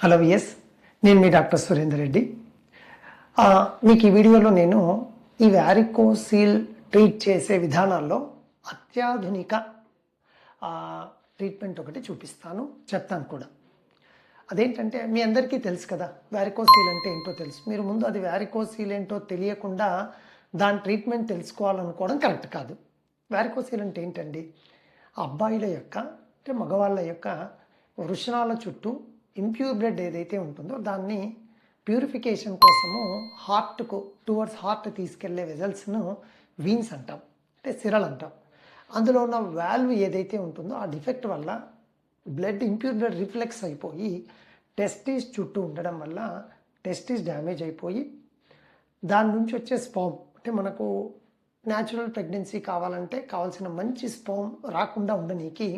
Hello VS, నేను మీ doctor Surender Reddy. మీకు ఈ వీడియోలో నేను ఈ వ్యారికోసీల్ ట్రీట్ చేసే విధానాల్లో అత్యాధునిక ట్రీట్మెంట్ ఒకటి చూపిస్తాను, చెప్తాను కూడా. అదేంటంటే మీ అందరికీ తెలుసు కదా, వ్యారికోసీల్ అంటే ఏంటో తెలుసు. మీరు ముందు అది వ్యారికోసీల్ ఏంటో తెలియకుండా దాని ట్రీట్మెంట్ తెలుసుకోవాలనుకోవడం కరెక్ట్ కాదు. వ్యారికోసీల్ అంటే ఏంటండి? అబ్బాయిల యొక్క అంటే మగవాళ్ళ యొక్క వృషణాల చుట్టూ ఇంప్యూర్ బ్లడ్ ఏదైతే ఉంటుందో దాన్ని ప్యూరిఫికేషన్ కోసము హార్ట్కు టువర్డ్స్ హార్ట్ తీసుకెళ్లే వెజల్స్ను వీన్స్ అంటాం, అంటే సిరలు అంటాం. అందులో ఉన్న వాల్వ్ ఏదైతే ఉంటుందో ఆ డిఫెక్ట్ వల్ల ఇంప్యూర్ బ్లడ్ రిఫ్లెక్స్ అయిపోయి టెస్టిస్ చుట్టూ ఉండడం వల్ల టెస్టిస్ డ్యామేజ్ అయిపోయి దాని నుంచి వచ్చే స్పర్మ్, అంటే మనకు న్యాచురల్ ప్రెగ్నెన్సీ కావాలంటే కావాల్సిన మంచి స్పర్మ్ రాకుండా ఉండనీకి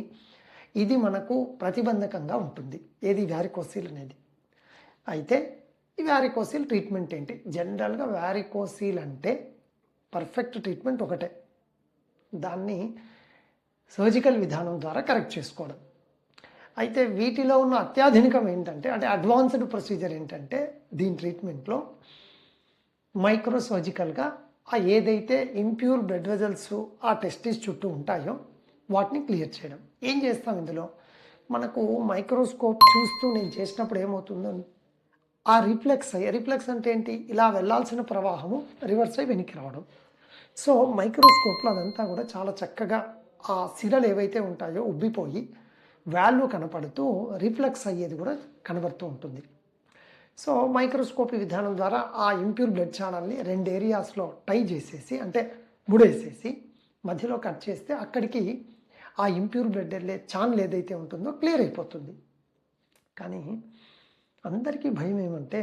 ఇది మనకు ప్రతిబంధకంగా ఉంటుంది. ఏది? వ్యారికోసీల్ అనేది. అయితే ఈ వ్యారికోసీల్ ట్రీట్మెంట్ ఏంటి? జనరల్గా వ్యారికోసీల్ అంటే పర్ఫెక్ట్ ట్రీట్మెంట్ ఒకటే, దాన్ని సర్జికల్ విధానం ద్వారా కరెక్ట్ చేసుకోవడం. అయితే వీటిలో ఉన్న అత్యాధునికం ఏంటంటే, అంటే అడ్వాన్స్డ్ ప్రొసీజర్ ఏంటంటే, దీని ట్రీట్మెంట్లో మైక్రో సర్జికల్గా ఏదైతే ఇంప్యూర్ బ్లడ్ వెజల్స్ ఆ టెస్టిస్ చుట్టూ ఉంటాయో వాటిని క్లియర్ చేయడం. ఏం చేస్తాం ఇందులో? మనకు మైక్రోస్కోప్ చూస్తూ నేను చేసినప్పుడు ఏమవుతుందో ఆ రిఫ్లెక్స్ అంటే ఏంటి? ఇలా వెళ్ళాల్సిన ప్రవాహము రివర్స్ అయి వెనక్కి రావడం. సో మైక్రోస్కోప్లో అదంతా కూడా చాలా చక్కగా ఆ సిరలు ఏవైతే ఉంటాయో ఉబ్బిపోయి వాల్యూ కనపడుతూ రిఫ్లెక్స్ అయ్యేది కూడా కనబడుతూ ఉంటుంది. సో మైక్రోస్కోపీ విధానం ద్వారా ఆ ఇంప్యూర్ బ్లడ్ ఛానల్ని 2 ఏరియాస్లో టై చేసేసి, అంటే ముడేసేసి మధ్యలో కట్ చేస్తే అక్కడికి ఆ ఇంప్యూర్ బ్లడ్ ఛానల్ ఏదైతే ఉంటుందో క్లియర్ అయిపోతుంది. కానీ అందరికీ భయం ఏమంటే,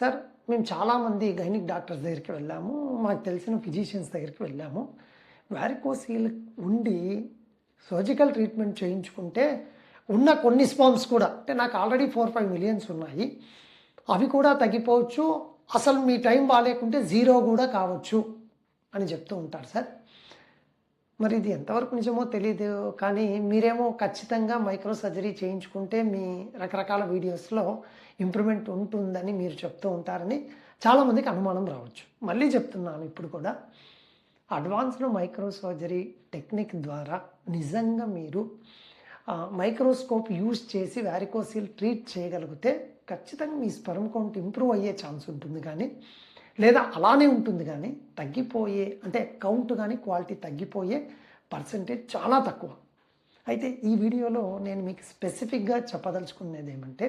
సార్ మేము చాలామంది గైనిక్ డాక్టర్స్ దగ్గరికి వెళ్ళాము, మాకు తెలిసిన ఫిజిషియన్స్ దగ్గరికి వెళ్ళాము, వ్యారికోసీల్ ఉండి సర్జికల్ ట్రీట్మెంట్ చేయించుకుంటే ఉన్న కొన్ని స్పర్మ్స్ కూడా, అంటే నాకు ఆల్రెడీ 4-5 మిలియన్స్ ఉన్నాయి, అవి కూడా తగ్గిపోవచ్చు, అసలు మీ టైం బాగాలేకుంటే 0 కూడా కావచ్చు అని చెప్తూ ఉంటారు సార్. మరి ఇది ఎంతవరకు నిజమో తెలియదు, కానీ మీరేమో ఖచ్చితంగా మైక్రో సర్జరీ చేయించుకుంటే మీ రకరకాల వీడియోస్లో ఇంప్రూవ్మెంట్ ఉంటుందని మీరు చెప్తూ ఉంటారని చాలామందికి అనుమానం రావచ్చు. మళ్ళీ చెప్తున్నాను, ఇప్పుడు కూడా అడ్వాన్స్డ్ మైక్రో సర్జరీ టెక్నిక్ ద్వారా నిజంగా మీరు మైక్రోస్కోప్ యూజ్ చేసి వ్యారికోసీల్ ట్రీట్ చేయగలిగితే ఖచ్చితంగా మీ స్పెర్మ్ కౌంట్ ఇంప్రూవ్ అయ్యే ఛాన్స్ ఉంటుంది, కానీ లేదా అలానే ఉంటుంది, కానీ తగ్గిపోయే అంటే కౌంట్ కానీ క్వాలిటీ తగ్గిపోయే పర్సెంటేజ్ చాలా తక్కువ. అయితే ఈ వీడియోలో నేను మీకు స్పెసిఫిక్గా చెప్పదలుచుకునేది ఏమంటే,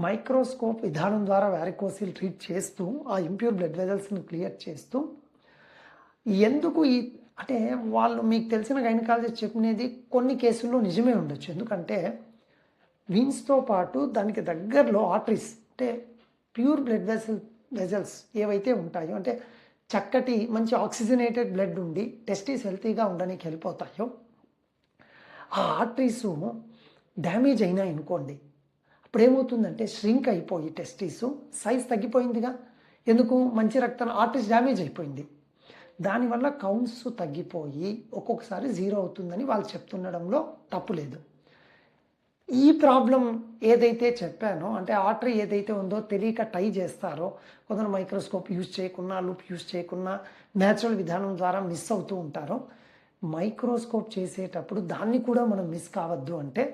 మైక్రోస్కోప్ విధానం ద్వారా వ్యారికోసీల్ ట్రీట్ చేస్తూ ఆ ఇంప్యూర్ బ్లడ్ వెజల్స్ని క్లియర్ చేస్తూ ఎందుకు అంటే వాళ్ళు మీకు తెలిసిన గైనకాలజిస్ట్ చెప్పినది కొన్ని కేసుల్లో నిజమే ఉండొచ్చు. ఎందుకంటే వీన్స్తో పాటు దానికి దగ్గరలో ఆర్టరీస్, అంటే ప్యూర్ బ్లడ్ వెజల్స్ ఏవైతే ఉంటాయో, అంటే చక్కటి మంచి ఆక్సిజనేటెడ్ బ్లడ్ ఉండి టెస్టిస్ హెల్తీగా ఉండడానికి వెళ్ళిపోతాయో, ఆ ఆర్టరీస్ డ్యామేజ్ అయినాయి అనుకోండి, అప్పుడు ఏమవుతుందంటే ష్రింక్ అయిపోయి టెస్టిస్ సైజ్ తగ్గిపోయిందిగా. ఎందుకు? మంచి రక్తం ఆర్టరీస్ డ్యామేజ్ అయిపోయింది, దానివల్ల కౌంట్స్ తగ్గిపోయి ఒక్కొక్కసారి 0 అవుతుందని వాళ్ళు చెప్తుండడంలో తప్పు లేదు. ఈ ప్రాబ్లం ఏదైతే చెప్పానో, అంటే ఆర్టరీ ఏదైతే ఉందో తెలియక టై చేస్తారో, కొందరు మైక్రోస్కోప్ యూజ్ చేయకున్నా లూప్ యూజ్ చేయకున్నా న్యాచురల్ విధానం ద్వారా మిస్ అవుతూ ఉంటారో, మైక్రోస్కోప్ చేసేటప్పుడు దాన్ని కూడా మనం మిస్ కావద్దు అంటే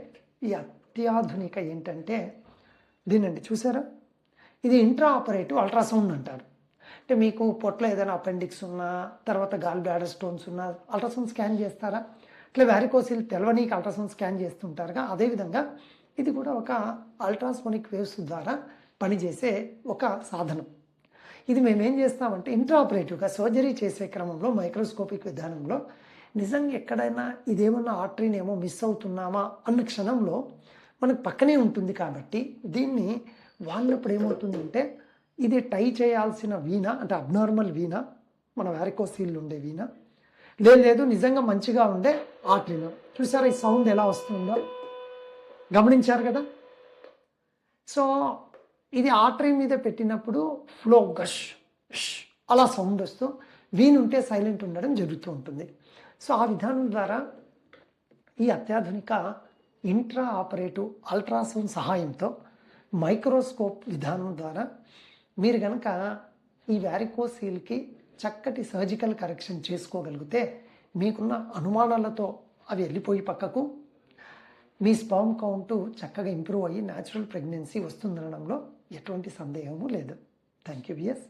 ఈ అత్యాధునిక ఏంటంటే దీనండి, చూసారా? ఇది ఇంట్రా ఆపరేటివ్ అల్ట్రాసౌండ్ అంటారు. అంటే మీకు పొట్టలో ఏదైనా అపెండిక్స్ ఉన్నా, తర్వాత గాల్ బ్లాడర్ స్టోన్స్ ఉన్నా అల్ట్రాసౌండ్ స్కాన్ చేస్తారా? ఇట్లా వ్యారికోసీల్ తెలవనీకి అల్ట్రాసౌండ్ స్కాన్ చేస్తుంటారుగా, అదేవిధంగా ఇది కూడా ఒక అల్ట్రాసోనిక్ వేవ్స్ ద్వారా పనిచేసే ఒక సాధనం. ఇది మేమేం చేస్తామంటే ఇంట్రాఆపరేటివ్గా సర్జరీ చేసే క్రమంలో మైక్రోస్కోపిక్ విధానంలో నిజంగా ఎక్కడైనా ఇదేమన్నా ఆర్టరీని ఏమో మిస్ అవుతున్నామా అన్న క్షణంలో మనకు పక్కనే ఉంటుంది. కాబట్టి దీన్ని వాడినప్పుడు ఏమవుతుందంటే, ఇది టై చేయాల్సిన వీణ, అంటే అబ్నార్మల్ వీణ, మన వ్యారికోసీల్ ఉండే వీణ, లేదు నిజంగా మంచిగా ఉండే ఆర్టరీలో. చూసారా ఈ సౌండ్ ఎలా వస్తుందో? గమనించారు కదా? సో ఇది ఆర్టరీ మీద పెట్టినప్పుడు ఫ్లో గష్ అలా సౌండ్ వస్తూ, వీన్ ఉంటే సైలెంట్ ఉండడం జరుగుతూ ఉంటుంది. సో ఆ విధానం ద్వారా ఈ అత్యాధునిక ఇంట్రా ఆపరేటివ్ అల్ట్రాసౌండ్ సహాయంతో మైక్రోస్కోప్ విధానం ద్వారా మీరు కనుక ఈ వ్యారికోసీల్కి చక్కటి సర్జికల్ కరెక్షన్ చేసుకోగలిగితే మీకున్న అనుమానాలతో అవి వెళ్ళిపోయి పక్కకు మీ స్పర్మ్ కౌంట్ చక్కగా ఇంప్రూవ్ అయ్యి న్యాచురల్ ప్రెగ్నెన్సీ వస్తుందనడంలో ఎటువంటి సందేహము లేదు. Thank you VS.